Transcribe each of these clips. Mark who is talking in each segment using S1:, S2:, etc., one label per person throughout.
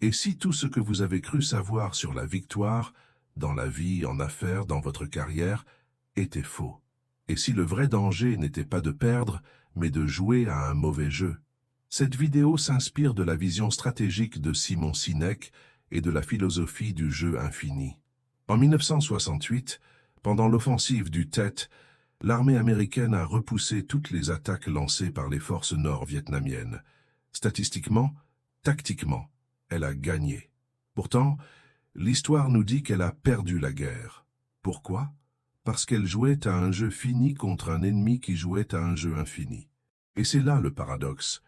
S1: Et si tout ce que vous avez cru savoir sur la victoire, dans la vie, en affaires, dans votre carrière, était faux? Et si le vrai danger n'était pas de perdre, mais de jouer à un mauvais jeu? Cette vidéo s'inspire de la vision stratégique de Simon Sinek et de la philosophie du jeu infini. En 1968, pendant l'offensive du Tet, l'armée américaine a repoussé toutes les attaques lancées par les forces nord-vietnamiennes. Statistiquement, tactiquement, elle a gagné. Pourtant, l'histoire nous dit qu'elle a perdu la guerre. Pourquoi? Parce qu'elle jouait à un jeu fini contre un ennemi qui jouait à un jeu infini. Et c'est là le paradoxe.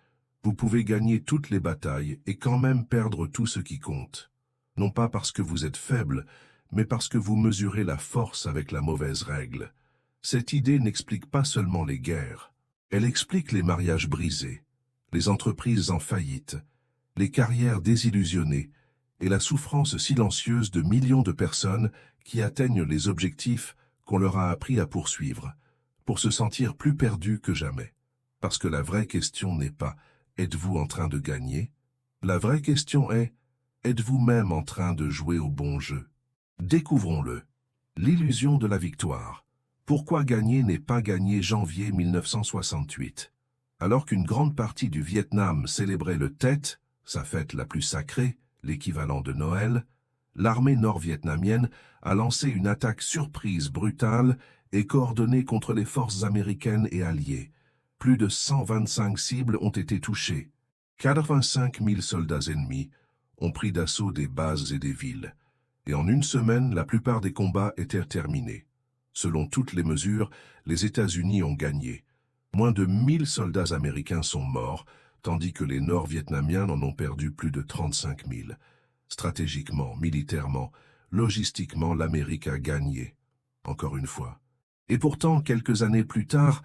S1: Vous pouvez gagner toutes les batailles et quand même perdre tout ce qui compte. Non pas parce que vous êtes faible, mais parce que vous mesurez la force avec la mauvaise règle. Cette idée n'explique pas seulement les guerres. Elle explique les mariages brisés, les entreprises en faillite, les carrières désillusionnées et la souffrance silencieuse de millions de personnes qui atteignent les objectifs qu'on leur a appris à poursuivre, pour se sentir plus perdus que jamais. Parce que la vraie question n'est pas « êtes-vous en train de gagner ?» La vraie question est « êtes-vous même en train de jouer au bon jeu ?» Découvrons-le. L'illusion de la victoire. Pourquoi gagner n'est pas gagné janvier 1968? Alors qu'une grande partie du Vietnam célébrait le Tet, sa fête la plus sacrée, l'équivalent de Noël, l'armée nord-vietnamienne a lancé une attaque surprise brutale et coordonnée contre les forces américaines et alliées. Plus de 125 cibles ont été touchées. 85 000 soldats ennemis ont pris d'assaut des bases et des villes. Et en une semaine, la plupart des combats étaient terminés. Selon toutes les mesures, les États-Unis ont gagné. Moins de 1000 soldats américains sont morts, tandis que les Nord-Vietnamiens en ont perdu plus de 35 000. Stratégiquement, militairement, logistiquement, l'Amérique a gagné. Encore une fois. Et pourtant, quelques années plus tard,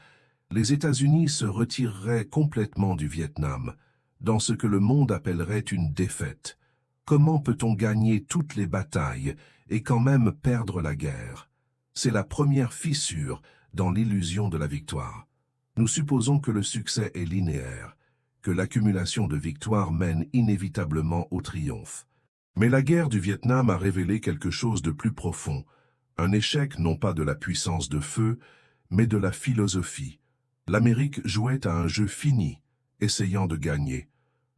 S1: les États-Unis se retireraient complètement du Vietnam, dans ce que le monde appellerait une défaite. Comment peut-on gagner toutes les batailles et quand même perdre la guerre? C'est la première fissure dans l'illusion de la victoire. Nous supposons que le succès est linéaire, que l'accumulation de victoires mène inévitablement au triomphe. Mais la guerre du Vietnam a révélé quelque chose de plus profond, un échec non pas de la puissance de feu, mais de la philosophie. L'Amérique jouait à un jeu fini, essayant de gagner.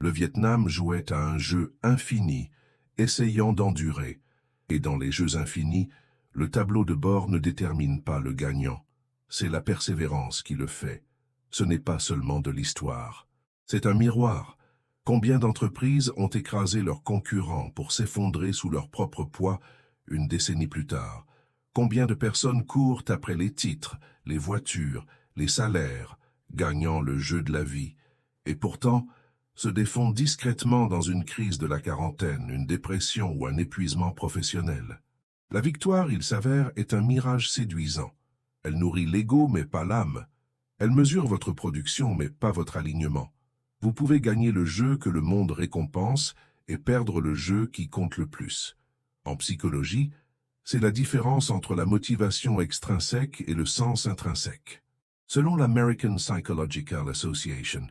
S1: Le Vietnam jouait à un jeu infini, essayant d'endurer. Et dans les jeux infinis, le tableau de bord ne détermine pas le gagnant. C'est la persévérance qui le fait. Ce n'est pas seulement de l'histoire. C'est un miroir. Combien d'entreprises ont écrasé leurs concurrents pour s'effondrer sous leur propre poids une décennie plus tard? Combien de personnes courent après les titres, les voitures, les salaires, gagnant le jeu de la vie, et pourtant se défont discrètement dans une crise de la quarantaine, une dépression ou un épuisement professionnel? La victoire, il s'avère, est un mirage séduisant. Elle nourrit l'ego, mais pas l'âme. Elle mesure votre production, mais pas votre alignement. Vous pouvez gagner le jeu que le monde récompense et perdre le jeu qui compte le plus. En psychologie, c'est la différence entre la motivation extrinsèque et le sens intrinsèque. Selon l'American Psychological Association,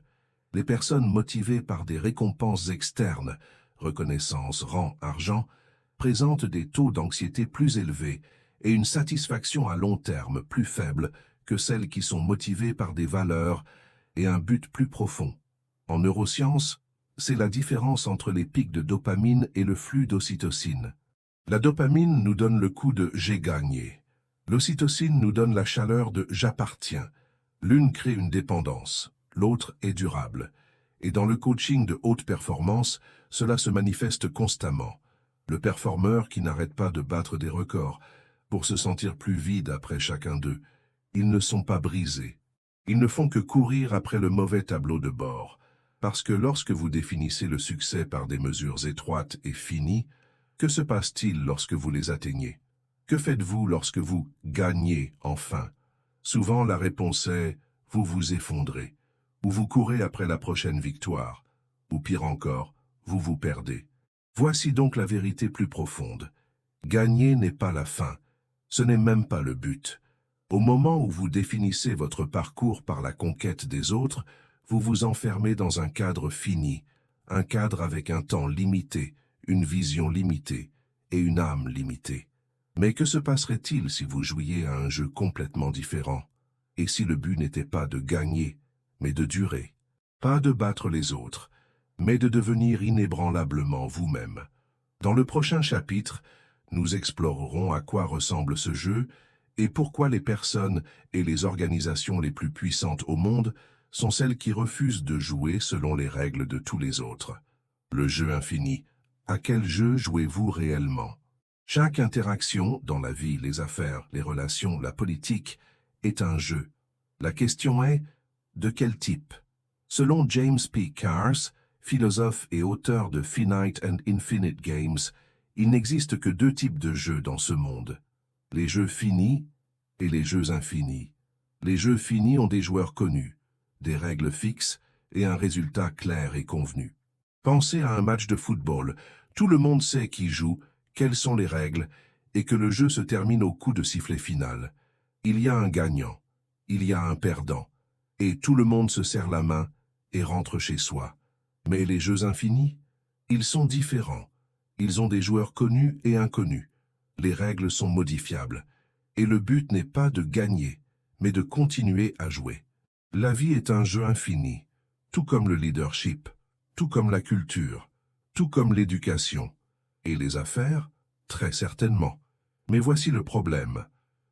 S1: les personnes motivées par des récompenses externes, reconnaissance, rang, argent, présentent des taux d'anxiété plus élevés et une satisfaction à long terme plus faible que celles qui sont motivées par des valeurs et un but plus profond. En neurosciences, c'est la différence entre les pics de dopamine et le flux d'ocytocine. La dopamine nous donne le coup de « j'ai gagné ». L'ocytocine nous donne la chaleur de « j'appartiens ». L'une crée une dépendance, l'autre est durable. Et dans le coaching de haute performance, cela se manifeste constamment. Le performeur qui n'arrête pas de battre des records pour se sentir plus vide après chacun d'eux. Ils ne sont pas brisés. Ils ne font que courir après le mauvais tableau de bord. Parce que lorsque vous définissez le succès par des mesures étroites et finies, que se passe-t-il lorsque vous les atteignez? Que faites-vous lorsque vous gagnez enfin? Souvent la réponse est « vous vous effondrez » ou vous courez après la prochaine victoire, ou pire encore, vous vous perdez. Voici donc la vérité plus profonde. Gagner n'est pas la fin, ce n'est même pas le but. Au moment où vous définissez votre parcours par la conquête des autres, vous vous enfermez dans un cadre fini, un cadre avec un temps limité, une vision limitée et une âme limitée. Mais que se passerait-il si vous jouiez à un jeu complètement différent? Et si le but n'était pas de gagner, mais de durer? Pas de battre les autres, mais de devenir inébranlablement vous-même. Dans le prochain chapitre, nous explorerons à quoi ressemble ce jeu et pourquoi les personnes et les organisations les plus puissantes au monde sont celles qui refusent de jouer selon les règles de tous les autres. Le jeu infini. À quel jeu jouez-vous réellement? Chaque interaction dans la vie, les affaires, les relations, la politique, est un jeu. La question est, de quel type? Selon James P. Cars, philosophe et auteur de Finite and Infinite Games, il n'existe que deux types de jeux dans ce monde. Les jeux finis et les jeux infinis. Les jeux finis ont des joueurs connus, des règles fixes et un résultat clair et convenu. Pensez à un match de football. Tout le monde sait qui joue, quelles sont les règles, et que le jeu se termine au coup de sifflet final. Il y a un gagnant, il y a un perdant, et tout le monde se serre la main et rentre chez soi. Mais les jeux infinis, ils sont différents. Ils ont des joueurs connus et inconnus. Les règles sont modifiables. Et le but n'est pas de gagner, mais de continuer à jouer. La vie est un jeu infini, tout comme le leadership, tout comme la culture, tout comme l'éducation. Et les affaires? Très certainement. Mais voici le problème.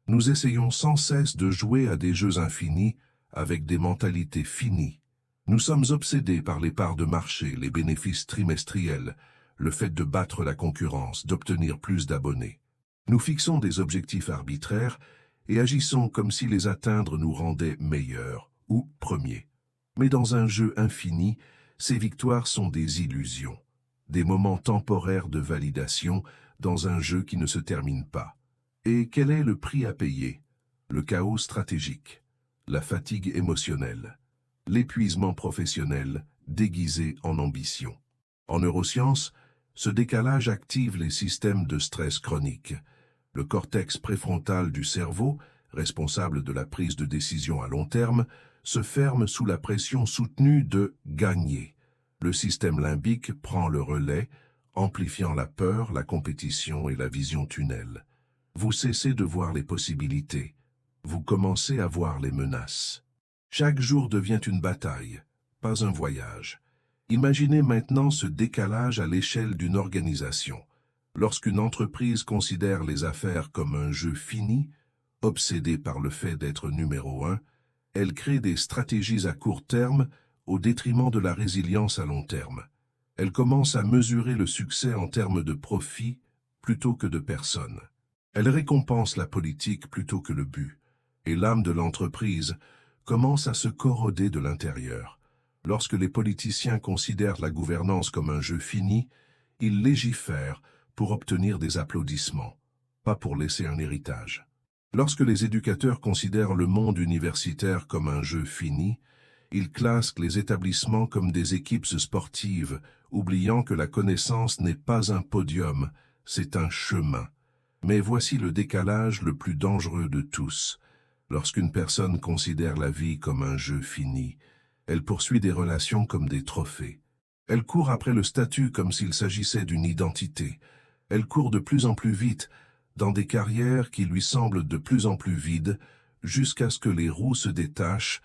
S1: Nous essayons sans cesse de jouer à des jeux infinis avec des mentalités finies. Nous sommes obsédés par les parts de marché, les bénéfices trimestriels, le fait de battre la concurrence, d'obtenir plus d'abonnés. Nous fixons des objectifs arbitraires et agissons comme si les atteindre nous rendait meilleurs ou premiers. Mais dans un jeu infini, ces victoires sont des illusions, des moments temporaires de validation dans un jeu qui ne se termine pas. Et quel est le prix à payer? Le chaos stratégique, la fatigue émotionnelle, l'épuisement professionnel déguisé en ambition. En neurosciences, ce décalage active les systèmes de stress chronique. Le cortex préfrontal du cerveau, responsable de la prise de décision à long terme, se ferme sous la pression soutenue de « gagner ». Le système limbique prend le relais, amplifiant la peur, la compétition et la vision tunnel. Vous cessez de voir les possibilités. Vous commencez à voir les menaces. Chaque jour devient une bataille, pas un voyage. Imaginez maintenant ce décalage à l'échelle d'une organisation. Lorsqu'une entreprise considère les affaires comme un jeu fini, obsédée par le fait d'être numéro 1, elle crée des stratégies à court terme au détriment de la résilience à long terme. Elle commence à mesurer le succès en termes de profit plutôt que de personnes. Elle récompense la politique plutôt que le but. Et l'âme de l'entreprise commence à se corroder de l'intérieur. Lorsque les politiciens considèrent la gouvernance comme un jeu fini, ils légifèrent pour obtenir des applaudissements, pas pour laisser un héritage. Lorsque les éducateurs considèrent le monde universitaire comme un jeu fini, ils classent les établissements comme des équipes sportives, oubliant que la connaissance n'est pas un podium, c'est un chemin. Mais voici le décalage le plus dangereux de tous. Lorsqu'une personne considère la vie comme un jeu fini, elle poursuit des relations comme des trophées. Elle court après le statut comme s'il s'agissait d'une identité. Elle court de plus en plus vite, dans des carrières qui lui semblent de plus en plus vides, jusqu'à ce que les roues se détachent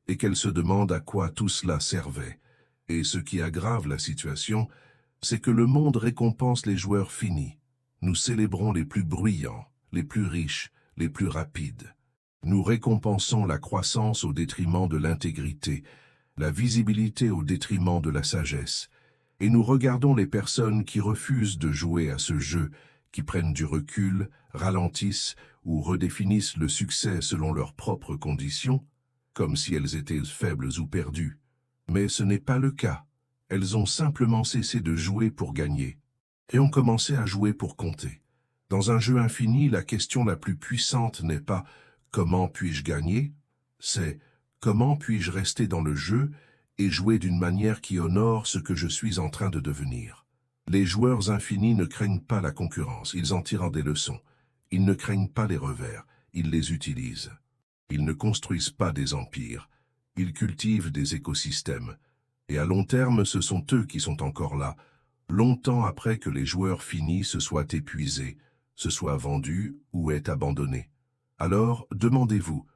S1: et qu'elle se demande à quoi tout cela servait. Et ce qui aggrave la situation, c'est que le monde récompense les joueurs finis. Nous célébrons les plus bruyants, les plus riches, les plus rapides. Nous récompensons la croissance au détriment de l'intégrité, la visibilité au détriment de la sagesse. Et nous regardons les personnes qui refusent de jouer à ce jeu, qui prennent du recul, ralentissent ou redéfinissent le succès selon leurs propres conditions, comme si elles étaient faibles ou perdues. Mais ce n'est pas le cas. Elles ont simplement cessé de jouer pour gagner, et ont commencé à jouer pour compter. Dans un jeu infini, la question la plus puissante n'est pas « comment puis-je gagner ?», c'est « comment puis-je rester dans le jeu et jouer d'une manière qui honore ce que je suis en train de devenir ?» Les joueurs infinis ne craignent pas la concurrence, ils en tirent des leçons. Ils ne craignent pas les revers, ils les utilisent. Ils ne construisent pas des empires, ils cultivent des écosystèmes. Et à long terme, ce sont eux qui sont encore là, longtemps après que les joueurs finis se soient épuisés, se soient vendus ou aient abandonné. Alors, demandez-vous,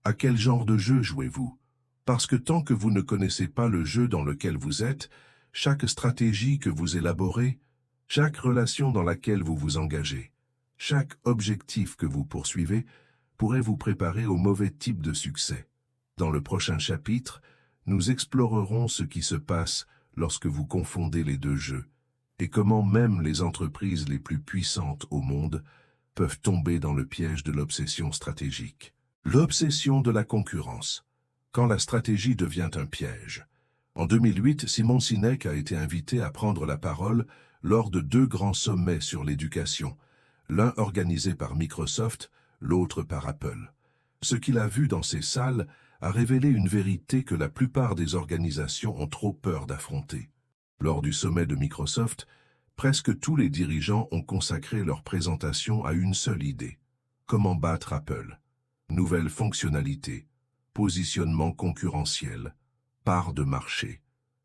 S1: à quel genre de jeu jouez-vous? Parce que tant que vous ne connaissez pas le jeu dans lequel vous êtes, chaque stratégie que vous élaborez, chaque relation dans laquelle vous vous engagez, chaque objectif que vous poursuivez pourrait vous préparer au mauvais type de succès. Dans le prochain chapitre, nous explorerons ce qui se passe lorsque vous confondez les deux jeux et comment même les entreprises les plus puissantes au monde peuvent tomber dans le piège de l'obsession stratégique. L'obsession de la concurrence. Quand la stratégie devient un piège. En 2008, Simon Sinek a été invité à prendre la parole lors de 2 grands sommets sur l'éducation, l'un organisé par Microsoft, l'autre par Apple. Ce qu'il a vu dans ces salles a révélé une vérité que la plupart des organisations ont trop peur d'affronter. Lors du sommet de Microsoft, presque tous les dirigeants ont consacré leur présentation à une seule idée. Comment battre Apple? Nouvelles fonctionnalités, positionnement concurrentiel, part de marché.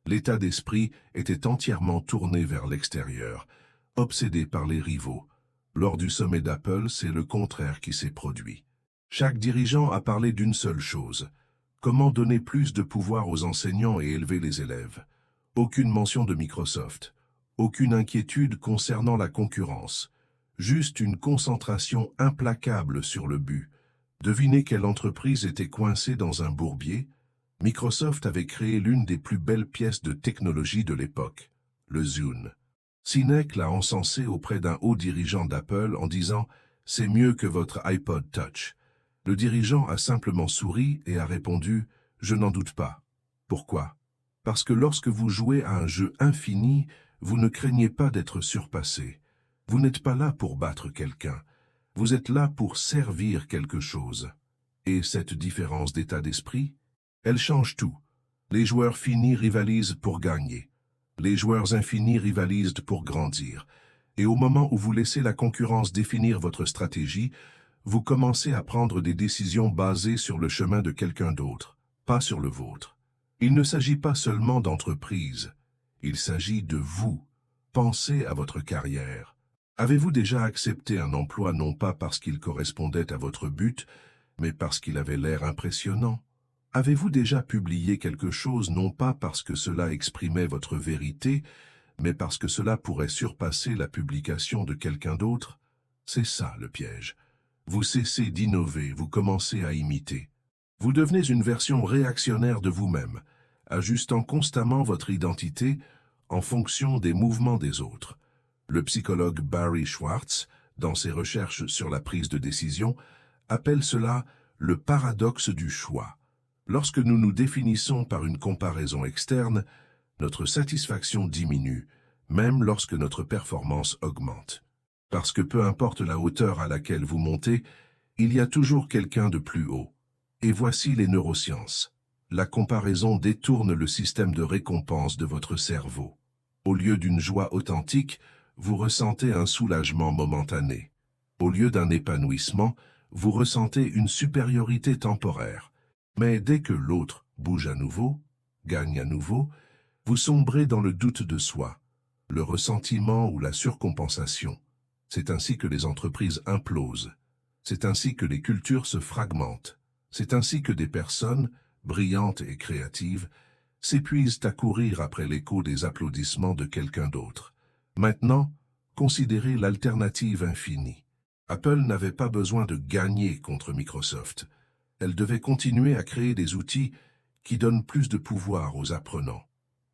S1: L'état d'esprit était entièrement tourné vers l'extérieur, obsédé par les rivaux. Lors du sommet d'Apple, c'est le contraire qui s'est produit. Chaque dirigeant a parlé d'une seule chose. Comment donner plus de pouvoir aux enseignants et élever les élèves? Aucune mention de Microsoft. Aucune inquiétude concernant la concurrence. Juste une concentration implacable sur le but. Devinez quelle entreprise était coincée dans un bourbier? Microsoft avait créé l'une des plus belles pièces de technologie de l'époque, le Zune. Sinek l'a encensé auprès d'un haut dirigeant d'Apple en disant « C'est mieux que votre iPod Touch ». Le dirigeant a simplement souri et a répondu « Je n'en doute pas ». Pourquoi? Parce que lorsque vous jouez à un jeu infini, vous ne craignez pas d'être surpassé. Vous n'êtes pas là pour battre quelqu'un. Vous êtes là pour servir quelque chose. Et cette différence d'état d'esprit, elle change tout. Les joueurs finis rivalisent pour gagner. Les joueurs infinis rivalisent pour grandir. Et au moment où vous laissez la concurrence définir votre stratégie, vous commencez à prendre des décisions basées sur le chemin de quelqu'un d'autre, pas sur le vôtre. Il ne s'agit pas seulement d'entreprise, il s'agit de vous. Pensez à votre carrière. Avez-vous déjà accepté un emploi non pas parce qu'il correspondait à votre but, mais parce qu'il avait l'air impressionnant? Avez-vous déjà publié quelque chose non pas parce que cela exprimait votre vérité, mais parce que cela pourrait surpasser la publication de quelqu'un d'autre? C'est ça le piège. Vous cessez d'innover, vous commencez à imiter. Vous devenez une version réactionnaire de vous-même, ajustant constamment votre identité en fonction des mouvements des autres. Le psychologue Barry Schwartz, dans ses recherches sur la prise de décision, appelle cela le paradoxe du choix. Lorsque nous nous définissons par une comparaison externe, notre satisfaction diminue, même lorsque notre performance augmente. Parce que peu importe la hauteur à laquelle vous montez, il y a toujours quelqu'un de plus haut. Et voici les neurosciences. La comparaison détourne le système de récompense de votre cerveau. Au lieu d'une joie authentique, vous ressentez un soulagement momentané. Au lieu d'un épanouissement, vous ressentez une supériorité temporaire. Mais dès que l'autre bouge à nouveau, gagne à nouveau, vous sombrez dans le doute de soi, le ressentiment ou la surcompensation. C'est ainsi que les entreprises implosent. C'est ainsi que les cultures se fragmentent. C'est ainsi que des personnes, brillantes et créatives, s'épuisent à courir après l'écho des applaudissements de quelqu'un d'autre. Maintenant, considérez l'alternative infinie. Apple n'avait pas besoin de gagner contre Microsoft. Elle devait continuer à créer des outils qui donnent plus de pouvoir aux apprenants.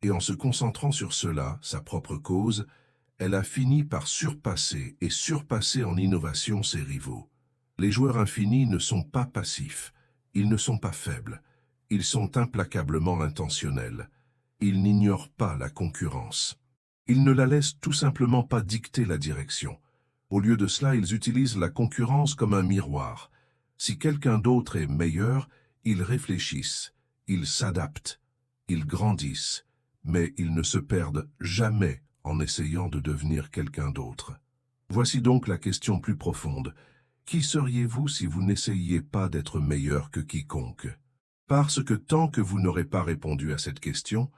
S1: Et en se concentrant sur cela, sa propre cause, elle a fini par surpasser et surpasser en innovation ses rivaux. Les joueurs infinis ne sont pas passifs, ils ne sont pas faibles, ils sont implacablement intentionnels. Ils n'ignorent pas la concurrence. Ils ne la laissent tout simplement pas dicter la direction. Au lieu de cela, ils utilisent la concurrence comme un miroir. Si quelqu'un d'autre est meilleur, ils réfléchissent, ils s'adaptent, ils grandissent, mais ils ne se perdent jamais en essayant de devenir quelqu'un d'autre. Voici donc la question plus profonde. Qui seriez-vous si vous n'essayiez pas d'être meilleur que quiconque? Parce que tant que vous n'aurez pas répondu à cette question,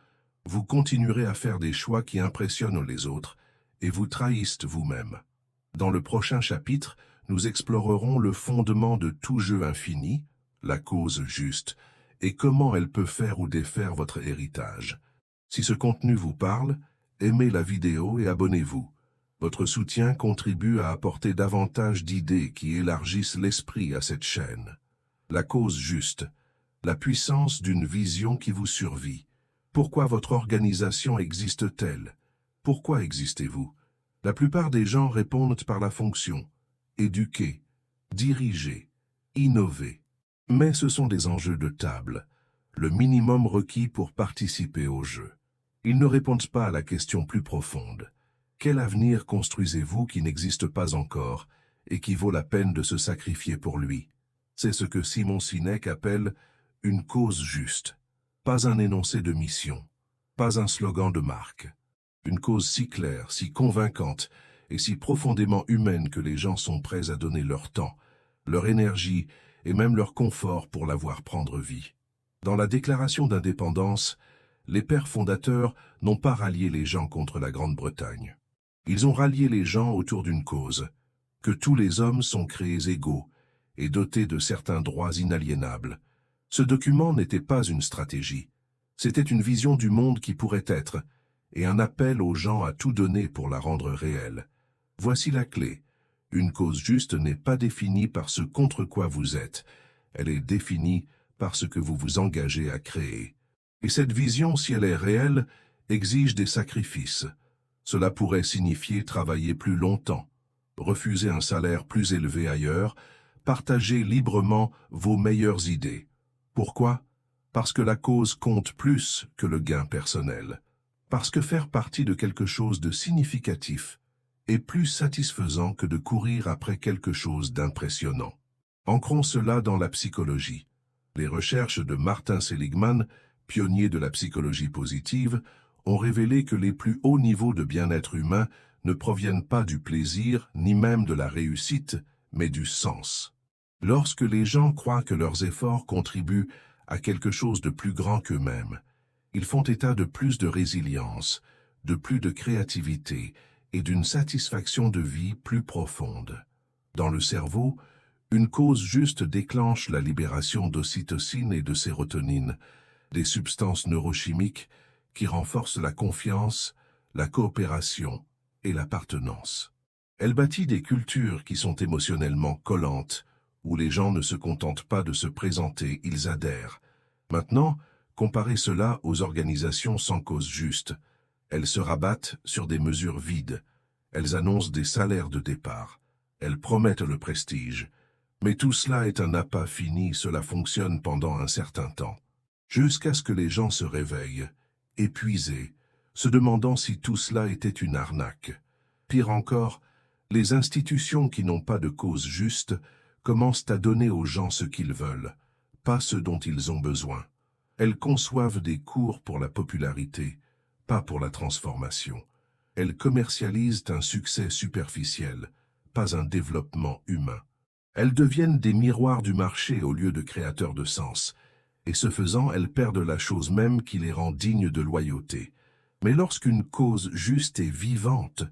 S1: Vous continuerez à faire des choix qui impressionnent les autres et vous trahissent vous-même. Dans le prochain chapitre, nous explorerons le fondement de tout jeu infini, la cause juste, et comment elle peut faire ou défaire votre héritage. Si ce contenu vous parle, aimez la vidéo et abonnez-vous. Votre soutien contribue à apporter davantage d'idées qui élargissent l'esprit à cette chaîne. La cause juste, la puissance d'une vision qui vous survit. Pourquoi votre organisation existe-t-elle? Pourquoi existez-vous? La plupart des gens répondent par la fonction. Éduquer, diriger, innover. Mais ce sont des enjeux de table, le minimum requis pour participer au jeu. Ils ne répondent pas à la question plus profonde. Quel avenir construisez-vous qui n'existe pas encore et qui vaut la peine de se sacrifier pour lui? C'est ce que Simon Sinek appelle une cause juste. Pas un énoncé de mission, pas un slogan de marque. Une cause si claire, si convaincante et si profondément humaine que les gens sont prêts à donner leur temps, leur énergie et même leur confort pour la voir prendre vie. Dans la déclaration d'indépendance, les pères fondateurs n'ont pas rallié les gens contre la Grande-Bretagne. Ils ont rallié les gens autour d'une cause, que tous les hommes sont créés égaux et dotés de certains droits inaliénables. Ce document n'était pas une stratégie, c'était une vision du monde qui pourrait être, et un appel aux gens à tout donner pour la rendre réelle. Voici la clé. Une cause juste n'est pas définie par ce contre quoi vous êtes, elle est définie par ce que vous vous engagez à créer. Et cette vision, si elle est réelle, exige des sacrifices. Cela pourrait signifier travailler plus longtemps, refuser un salaire plus élevé ailleurs, partager librement vos meilleures idées. Pourquoi? Parce que la cause compte plus que le gain personnel. Parce que faire partie de quelque chose de significatif est plus satisfaisant que de courir après quelque chose d'impressionnant. Ancrons cela dans la psychologie. Les recherches de Martin Seligman, pionnier de la psychologie positive, ont révélé que les plus hauts niveaux de bien-être humain ne proviennent pas du plaisir ni même de la réussite, mais du sens. Lorsque les gens croient que leurs efforts contribuent à quelque chose de plus grand qu'eux-mêmes, ils font état de plus de résilience, de plus de créativité et d'une satisfaction de vie plus profonde. Dans le cerveau, une cause juste déclenche la libération d'ocytocine et de sérotonine, des substances neurochimiques qui renforcent la confiance, la coopération et l'appartenance. Elle bâtit des cultures qui sont émotionnellement collantes, où les gens ne se contentent pas de se présenter, ils adhèrent. Maintenant, comparez cela aux organisations sans cause juste. Elles se rabattent sur des mesures vides. Elles annoncent des salaires de départ. Elles promettent le prestige. Mais tout cela est un appât fini, cela fonctionne pendant un certain temps. Jusqu'à ce que les gens se réveillent, épuisés, se demandant si tout cela était une arnaque. Pire encore, les institutions qui n'ont pas de cause juste commencent à donner aux gens ce qu'ils veulent, pas ce dont ils ont besoin. Elles conçoivent des cours pour la popularité, pas pour la transformation. Elles commercialisent un succès superficiel, pas un développement humain. Elles deviennent des miroirs du marché au lieu de créateurs de sens, et ce faisant, elles perdent la chose même qui les rend dignes de loyauté. Mais lorsqu'une cause juste et vivante,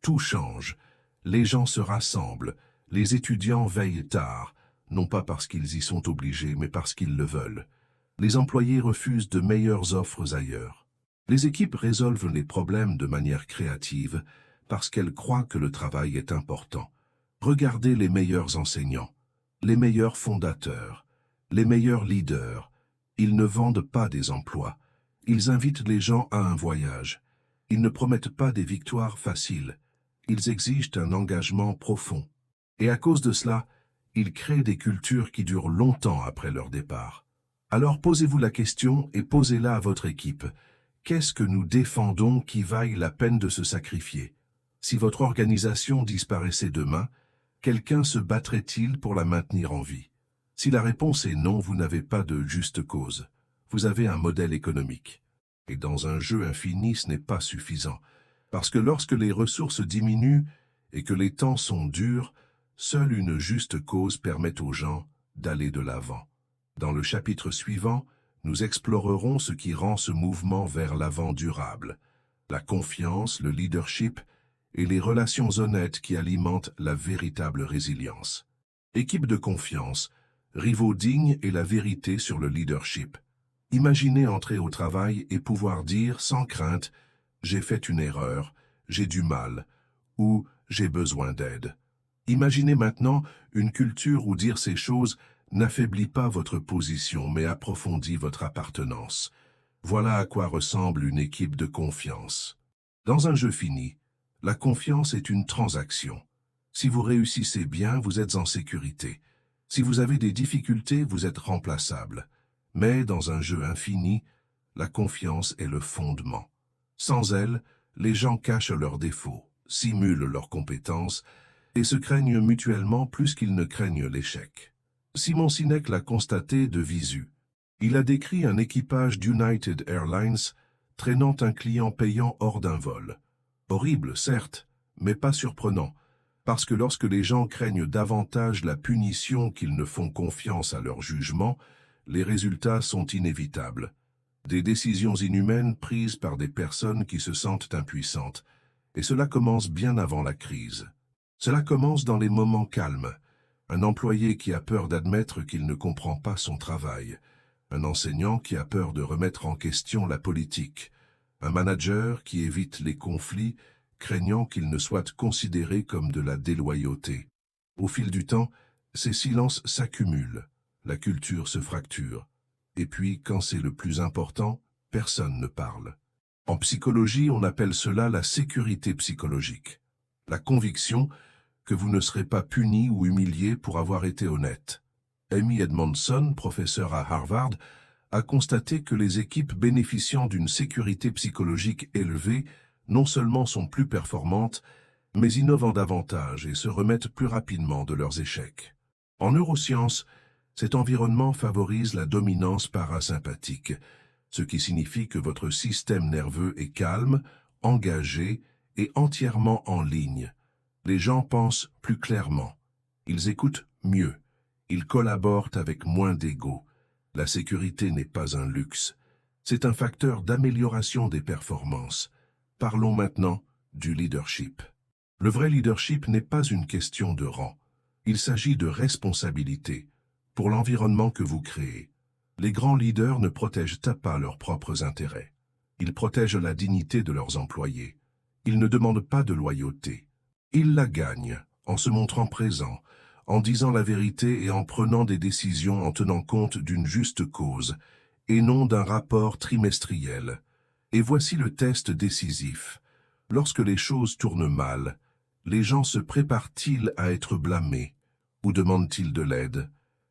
S1: tout change. Les gens se rassemblent, les étudiants veillent tard, non pas parce qu'ils y sont obligés, mais parce qu'ils le veulent. Les employés refusent de meilleures offres ailleurs. Les équipes résolvent les problèmes de manière créative parce qu'elles croient que le travail est important. Regardez les meilleurs enseignants, les meilleurs fondateurs, les meilleurs leaders. Ils ne vendent pas des emplois. Ils invitent les gens à un voyage. Ils ne promettent pas des victoires faciles. Ils exigent un engagement profond. Et à cause de cela, ils créent des cultures qui durent longtemps après leur départ. Alors posez-vous la question et posez-la à votre équipe. Qu'est-ce que nous défendons qui vaille la peine de se sacrifier? Si votre organisation disparaissait demain, quelqu'un se battrait-il pour la maintenir en vie? Si la réponse est non, vous n'avez pas de juste cause. Vous avez un modèle économique. Et dans un jeu infini, ce n'est pas suffisant. Parce que lorsque les ressources diminuent et que les temps sont durs, seule une juste cause permet aux gens d'aller de l'avant. Dans le chapitre suivant, Nous explorerons ce qui rend ce mouvement vers l'avant durable, la confiance, le leadership et les relations honnêtes qui alimentent la véritable résilience. Équipe de confiance, rivaux dignes et la vérité sur le leadership. Imaginez entrer au travail et pouvoir dire sans crainte « j'ai fait une erreur, j'ai du mal » ou « j'ai besoin d'aide ». Imaginez maintenant une culture où dire ces choses n'affaiblit pas votre position mais approfondit votre appartenance. Voilà à quoi ressemble une équipe de confiance. Dans un jeu fini, la confiance est une transaction. Si vous réussissez bien, vous êtes en sécurité. Si vous avez des difficultés, vous êtes remplaçable. Mais dans un jeu infini, la confiance est le fondement. Sans elle, les gens cachent leurs défauts, simulent leurs compétences et se craignent mutuellement plus qu'ils ne craignent l'échec. Simon Sinek l'a constaté de visu. Il a décrit un équipage d'United Airlines traînant un client payant hors d'un vol. Horrible, certes, mais pas surprenant, parce que lorsque les gens craignent davantage la punition qu'ils ne font confiance à leur jugement, les résultats sont inévitables. Des décisions inhumaines prises par des personnes qui se sentent impuissantes, et cela commence bien avant la crise. Cela commence dans les moments calmes. Un employé qui a peur d'admettre qu'il ne comprend pas son travail, un enseignant qui a peur de remettre en question la politique, un manager qui évite les conflits, craignant qu'ils ne soient considérés comme de la déloyauté. Au fil du temps, ces silences s'accumulent, la culture se fracture, et puis, quand c'est le plus important, personne ne parle. En psychologie, on appelle cela la sécurité psychologique, la conviction que vous ne serez pas puni ou humilié pour avoir été honnête. Amy Edmondson, professeur à Harvard, a constaté que les équipes bénéficiant d'une sécurité psychologique élevée non seulement sont plus performantes, mais innovent davantage et se remettent plus rapidement de leurs échecs. En neurosciences, cet environnement favorise la dominance parasympathique, ce qui signifie que votre système nerveux est calme, engagé et entièrement en ligne. Les gens pensent plus clairement, ils écoutent mieux, ils collaborent avec moins d'ego. La sécurité n'est pas un luxe, c'est un facteur d'amélioration des performances. Parlons maintenant du leadership. Le vrai leadership n'est pas une question de rang. Il s'agit de responsabilité pour l'environnement que vous créez. Les grands leaders ne protègent pas leurs propres intérêts. Ils protègent la dignité de leurs employés. Ils ne demandent pas de loyauté. Ils la gagnent en se montrant présents, en disant la vérité et en prenant des décisions en tenant compte d'une juste cause, et non d'un rapport trimestriel. Et voici le test décisif. Lorsque les choses tournent mal, les gens se préparent-ils à être blâmés ou demandent-ils de l'aide?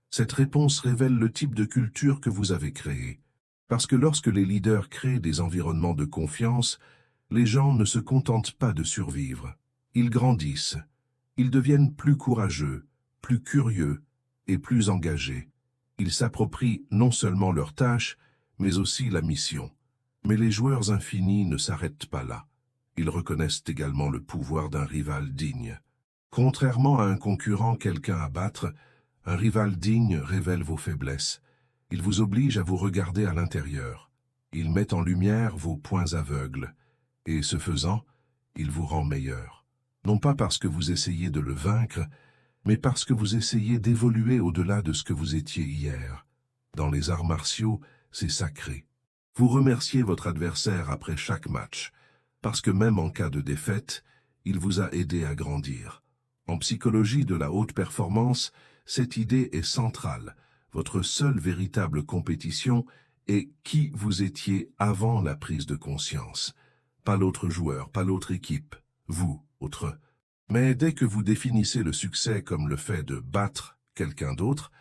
S1: Cette réponse révèle le type de culture que vous avez créée. Parce que lorsque les leaders créent des environnements de confiance, les gens ne se contentent pas de survivre. Ils grandissent. Ils deviennent plus courageux, plus curieux et plus engagés. Ils s'approprient non seulement leurs tâches, mais aussi la mission. Mais les joueurs infinis ne s'arrêtent pas là. Ils reconnaissent également le pouvoir d'un rival digne. Contrairement à un concurrent quelqu'un à battre, un rival digne révèle vos faiblesses. Il vous oblige à vous regarder à l'intérieur. Il met en lumière vos points aveugles. Et ce faisant, il vous rend meilleur. Non pas parce que vous essayez de le vaincre, mais parce que vous essayez d'évoluer au-delà de ce que vous étiez hier. Dans les arts martiaux, c'est sacré. Vous remerciez votre adversaire après chaque match, parce que même en cas de défaite, il vous a aidé à grandir. En psychologie de la haute performance, cette idée est centrale. Votre seule véritable compétition est qui vous étiez avant la prise de conscience. Pas l'autre joueur, pas l'autre équipe, vous, autre. Mais dès que vous définissez le succès comme le fait de battre quelqu'un d'autre,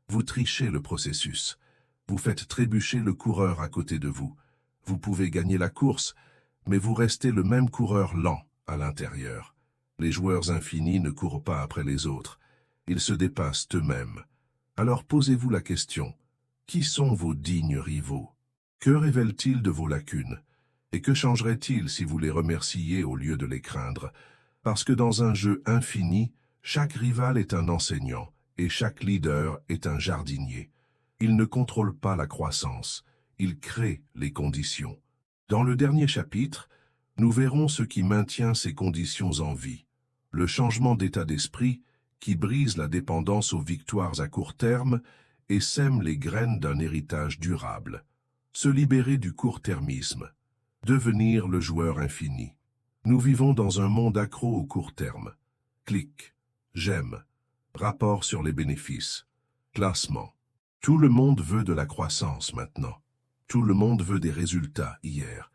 S1: vous trichez le processus. Vous faites trébucher le coureur à côté de vous. Vous pouvez gagner la course, mais vous restez le même coureur lent à l'intérieur. Les joueurs infinis ne courent pas après les autres. Ils se dépassent eux-mêmes. Alors posez-vous la question, qui sont vos dignes rivaux? Que révèlent-ils de vos lacunes? Et que changerait-il si vous les remerciez au lieu de les craindre? Parce que dans un jeu infini, chaque rival est un enseignant et chaque leader est un jardinier. Il ne contrôle pas la croissance, il crée les conditions. Dans le dernier chapitre, nous verrons ce qui maintient ces conditions en vie. Le changement d'état d'esprit qui brise la dépendance aux victoires à court terme et sème les graines d'un héritage durable. Se libérer du court-termisme. Devenir le joueur infini. Nous vivons dans un monde accro au court terme. Clic, j'aime, rapport sur les bénéfices, classement. Tout le monde veut de la croissance maintenant. Tout le monde veut des résultats hier.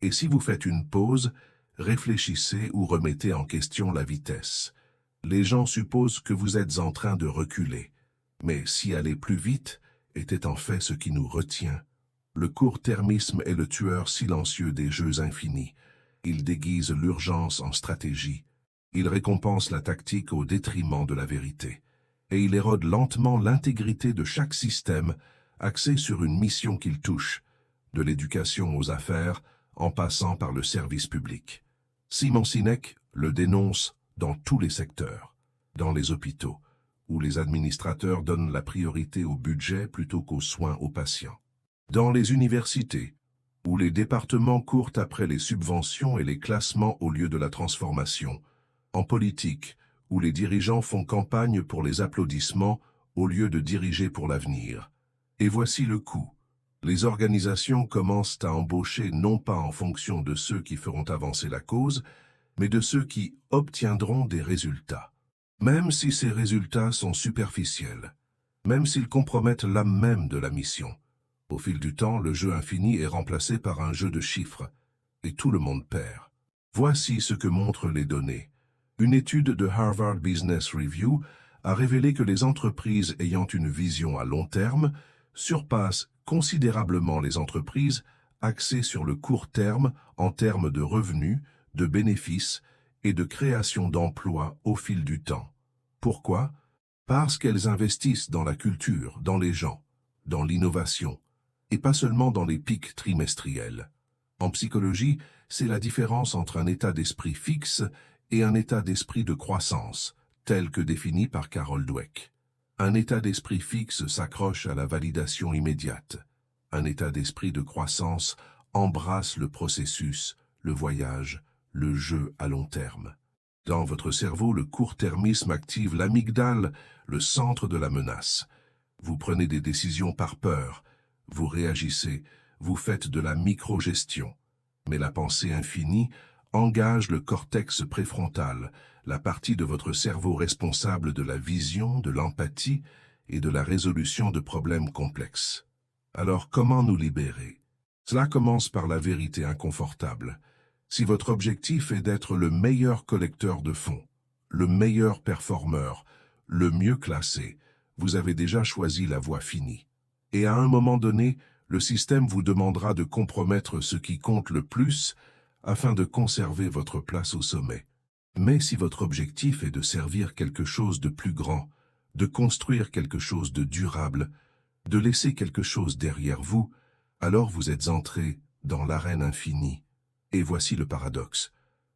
S1: Et si vous faites une pause, réfléchissez ou remettez en question la vitesse. Les gens supposent que vous êtes en train de reculer. Mais si aller plus vite était en fait ce qui nous retient. Le court-termisme est le tueur silencieux des jeux infinis. Il déguise l'urgence en stratégie. Il récompense la tactique au détriment de la vérité. Et il érode lentement l'intégrité de chaque système axé sur une mission qu'il touche, de l'éducation aux affaires, en passant par le service public. Simon Sinek le dénonce dans tous les secteurs, dans les hôpitaux, où les administrateurs donnent la priorité au budget plutôt qu'aux soins aux patients. Dans les universités, où les départements courent après les subventions et les classements au lieu de la transformation. En politique, où les dirigeants font campagne pour les applaudissements au lieu de diriger pour l'avenir. Et voici le coup. Les organisations commencent à embaucher non pas en fonction de ceux qui feront avancer la cause, mais de ceux qui obtiendront des résultats. Même si ces résultats sont superficiels, même s'ils compromettent l'âme même de la mission. Au fil du temps, le jeu infini est remplacé par un jeu de chiffres, et tout le monde perd. Voici ce que montrent les données. Une étude de Harvard Business Review a révélé que les entreprises ayant une vision à long terme surpassent considérablement les entreprises axées sur le court terme en termes de revenus, de bénéfices et de création d'emplois au fil du temps. Pourquoi? Parce qu'elles investissent dans la culture, dans les gens, dans l'innovation, et pas seulement dans les pics trimestriels. En psychologie, c'est la différence entre un état d'esprit fixe et un état d'esprit de croissance, tel que défini par Carol Dweck. Un état d'esprit fixe s'accroche à la validation immédiate. Un état d'esprit de croissance embrasse le processus, le voyage, le jeu à long terme. Dans votre cerveau, le court-termisme active l'amygdale, le centre de la menace. Vous prenez des décisions par peur, vous réagissez, vous faites de la microgestion. Mais la pensée infinie engage le cortex préfrontal, la partie de votre cerveau responsable de la vision, de l'empathie et de la résolution de problèmes complexes. Alors comment nous libérer? Cela commence par la vérité inconfortable. Si votre objectif est d'être le meilleur collecteur de fonds, le meilleur performeur, le mieux classé, vous avez déjà choisi la voie finie. Et à un moment donné, le système vous demandera de compromettre ce qui compte le plus afin de conserver votre place au sommet. Mais si votre objectif est de servir quelque chose de plus grand, de construire quelque chose de durable, de laisser quelque chose derrière vous, alors vous êtes entré dans l'arène infinie. Et voici le paradoxe.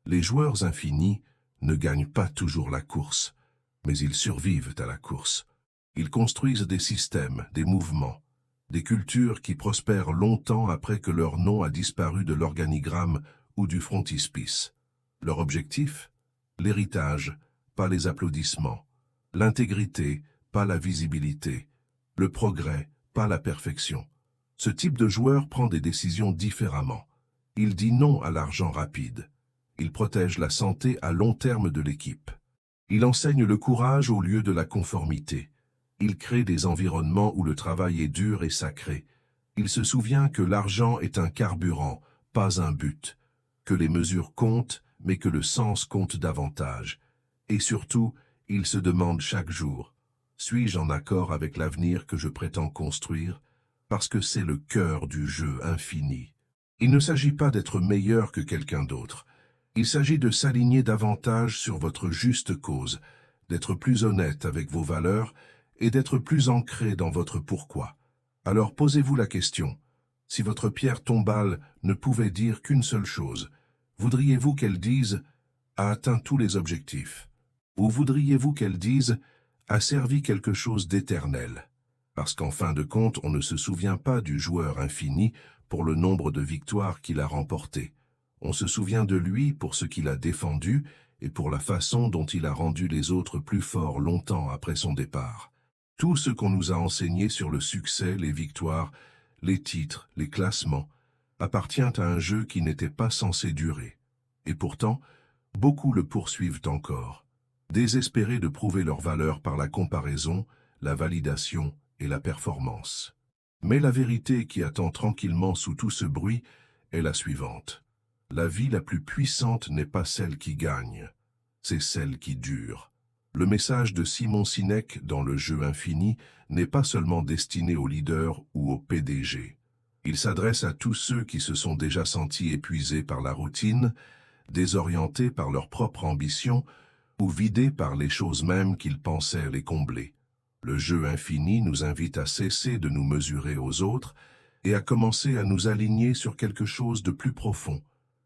S1: Les joueurs infinis ne gagnent pas toujours la course, mais ils survivent à la course. Ils construisent des systèmes, des mouvements, des cultures qui prospèrent longtemps après que leur nom a disparu de l'organigramme ou du frontispice. Leur objectif? L'héritage, pas les applaudissements. L'intégrité, pas la visibilité. Le progrès, pas la perfection. Ce type de joueur prend des décisions différemment. Il dit non à l'argent rapide. Il protège la santé à long terme de l'équipe. Il enseigne le courage au lieu de la conformité. Il crée des environnements où le travail est dur et sacré. Il se souvient que l'argent est un carburant, pas un but. Que les mesures comptent, mais que le sens compte davantage. Et surtout, il se demande chaque jour, suis-je en accord avec l'avenir que je prétends construire? Parce que c'est le cœur du jeu infini. Il ne s'agit pas d'être meilleur que quelqu'un d'autre. Il s'agit de s'aligner davantage sur votre juste cause, d'être plus honnête avec vos valeurs et d'être plus ancré dans votre pourquoi. Alors posez-vous la question, si votre pierre tombale ne pouvait dire qu'une seule chose, voudriez-vous qu'elle dise « a atteint tous les objectifs » ou voudriez-vous qu'elle dise « a servi quelque chose d'éternel » Parce qu'en fin de compte, on ne se souvient pas du joueur infini pour le nombre de victoires qu'il a remportées. On se souvient de lui pour ce qu'il a défendu et pour la façon dont il a rendu les autres plus forts longtemps après son départ. Tout ce qu'on nous a enseigné sur le succès, les victoires, les titres, les classements, appartient à un jeu qui n'était pas censé durer. Et pourtant, beaucoup le poursuivent encore, désespérés de prouver leur valeur par la comparaison, la validation et la performance. Mais la vérité qui attend tranquillement sous tout ce bruit est la suivante. La vie la plus puissante n'est pas celle qui gagne, c'est celle qui dure. Le message de Simon Sinek dans le jeu infini n'est pas seulement destiné aux leaders ou aux PDG. Il s'adresse à tous ceux qui se sont déjà sentis épuisés par la routine, désorientés par leur propre ambition ou vidés par les choses mêmes qu'ils pensaient les combler. Le jeu infini nous invite à cesser de nous mesurer aux autres et à commencer à nous aligner sur quelque chose de plus profond,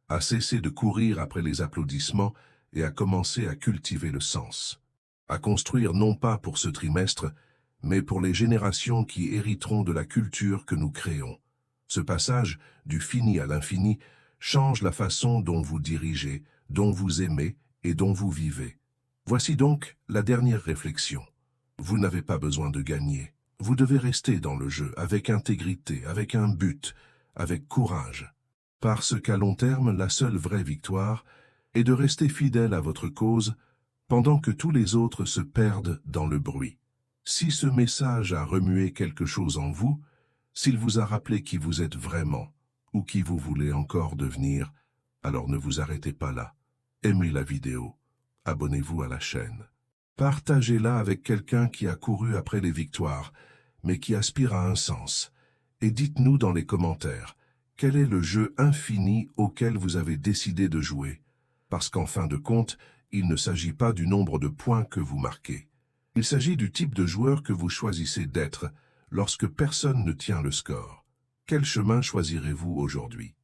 S1: à cesser de courir après les applaudissements et à commencer à cultiver le sens. À construire non pas pour ce trimestre, mais pour les générations qui hériteront de la culture que nous créons. Ce passage, du fini à l'infini, change la façon dont vous dirigez, dont vous aimez et dont vous vivez. Voici donc la dernière réflexion. Vous n'avez pas besoin de gagner. Vous devez rester dans le jeu avec intégrité, avec un but, avec courage. Parce qu'à long terme, la seule vraie victoire est de rester fidèle à votre cause pendant que tous les autres se perdent dans le bruit. Si ce message a remué quelque chose en vous, s'il vous a rappelé qui vous êtes vraiment ou qui vous voulez encore devenir, alors ne vous arrêtez pas là. Aimez la vidéo, abonnez-vous à la chaîne. Partagez-la avec quelqu'un qui a couru après les victoires, mais qui aspire à un sens. Et dites-nous dans les commentaires, quel est le jeu infini auquel vous avez décidé de jouer? Parce qu'en fin de compte, il ne s'agit pas du nombre de points que vous marquez. Il s'agit du type de joueur que vous choisissez d'être lorsque personne ne tient le score. Quel chemin choisirez-vous aujourd'hui?